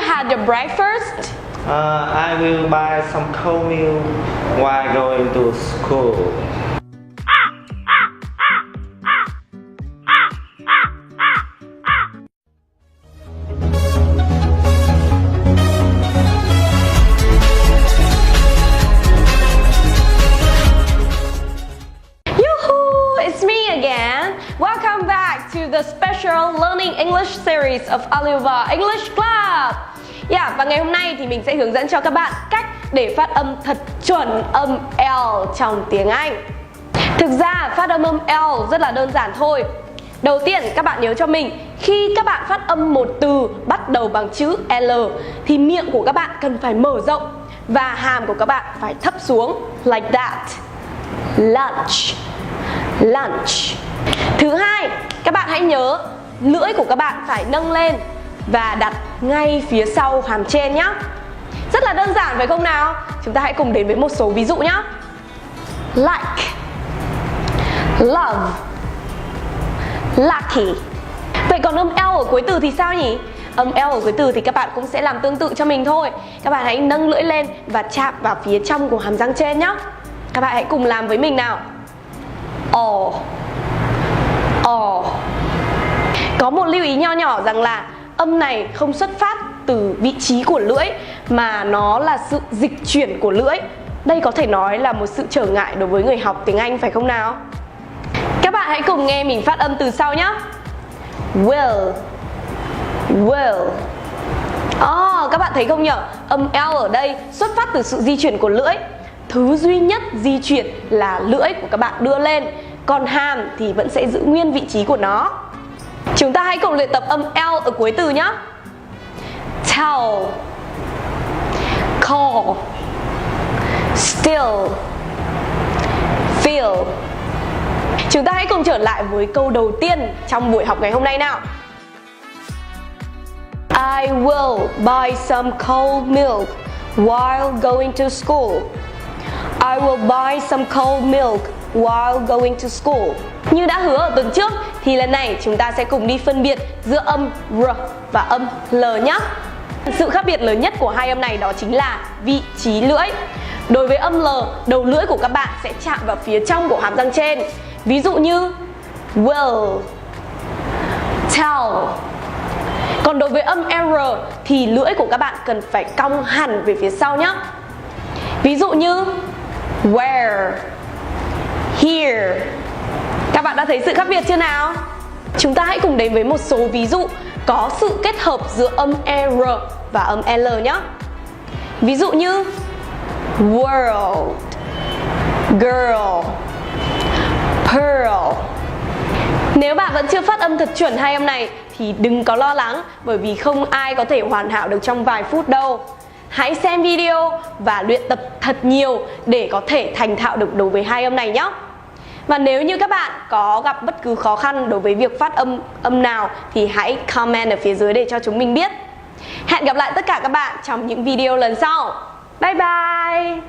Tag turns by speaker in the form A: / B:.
A: had your breakfast?
B: I will buy some cold milk while going to school.
A: Welcome back to the special Learning English series of Alibaba English Club. Và ngày hôm nay thì mình sẽ hướng dẫn cho các bạn cách để phát âm thật chuẩn âm L trong tiếng Anh. Thực ra phát âm L rất là đơn giản thôi. Đầu tiên các bạn nhớ cho mình, khi các bạn phát âm một từ bắt đầu bằng chữ L thì miệng của các bạn cần phải mở rộng và hàm của các bạn phải thấp xuống, like that. Lunch, lunch. Thứ hai, các bạn hãy nhớ lưỡi của các bạn phải nâng lên và đặt ngay phía sau hàm trên nhé. Rất là đơn giản phải không nào? Chúng ta hãy cùng đến với một số ví dụ nhé. Like, love, lucky. Vậy còn âm L ở cuối từ thì sao nhỉ? Âm L ở cuối từ thì các bạn cũng sẽ làm tương tự cho mình thôi. Các bạn hãy nâng lưỡi lên và chạm vào phía trong của hàm răng trên nhé. Các bạn hãy cùng làm với mình nào. All. Có một lưu ý nho nhỏ rằng là âm này không xuất phát từ vị trí của lưỡi mà nó là sự dịch chuyển của lưỡi. Đây có thể nói là một sự trở ngại đối với người học tiếng Anh phải không nào? Các bạn hãy cùng nghe mình phát âm từ sau nhé. Will, will. Các bạn thấy không nhỉ? Âm L ở đây xuất phát từ sự di chuyển của lưỡi. Thứ duy nhất di chuyển là lưỡi của các bạn đưa lên, còn hàm thì vẫn sẽ giữ nguyên vị trí của nó. Chúng ta hãy cùng luyện tập âm L ở cuối từ nhé. Tell, call, still, feel. Chúng ta hãy cùng trở lại với câu đầu tiên trong buổi học ngày hôm nay nào. I will buy some cold milk while going to school. I will buy some cold milk while going to school. Như đã hứa ở tuần trước thì lần này chúng ta sẽ cùng đi phân biệt giữa âm R và âm L nhé. Sự khác biệt lớn nhất của hai âm này đó chính là vị trí lưỡi. Đối với âm L, đầu lưỡi của các bạn sẽ chạm vào phía trong của hàm răng trên. Ví dụ như will, tell. Còn đối với âm R thì lưỡi của các bạn cần phải cong hẳn về phía sau nhé. Ví dụ như where, here. Các bạn đã thấy sự khác biệt chưa nào? Chúng ta hãy cùng đến với một số ví dụ có sự kết hợp giữa âm R và âm L nhé. Ví dụ như world, girl, pearl. Nếu bạn vẫn chưa phát âm thật chuẩn hai âm này thì đừng có lo lắng, bởi vì không ai có thể hoàn hảo được trong vài phút đâu. Hãy xem video và luyện tập thật nhiều để có thể thành thạo được đối với hai âm này nhé. Và nếu như các bạn có gặp bất cứ khó khăn đối với việc phát âm nào thì hãy comment ở phía dưới để cho chúng mình biết. Hẹn gặp lại tất cả các bạn trong những video lần sau. Bye bye!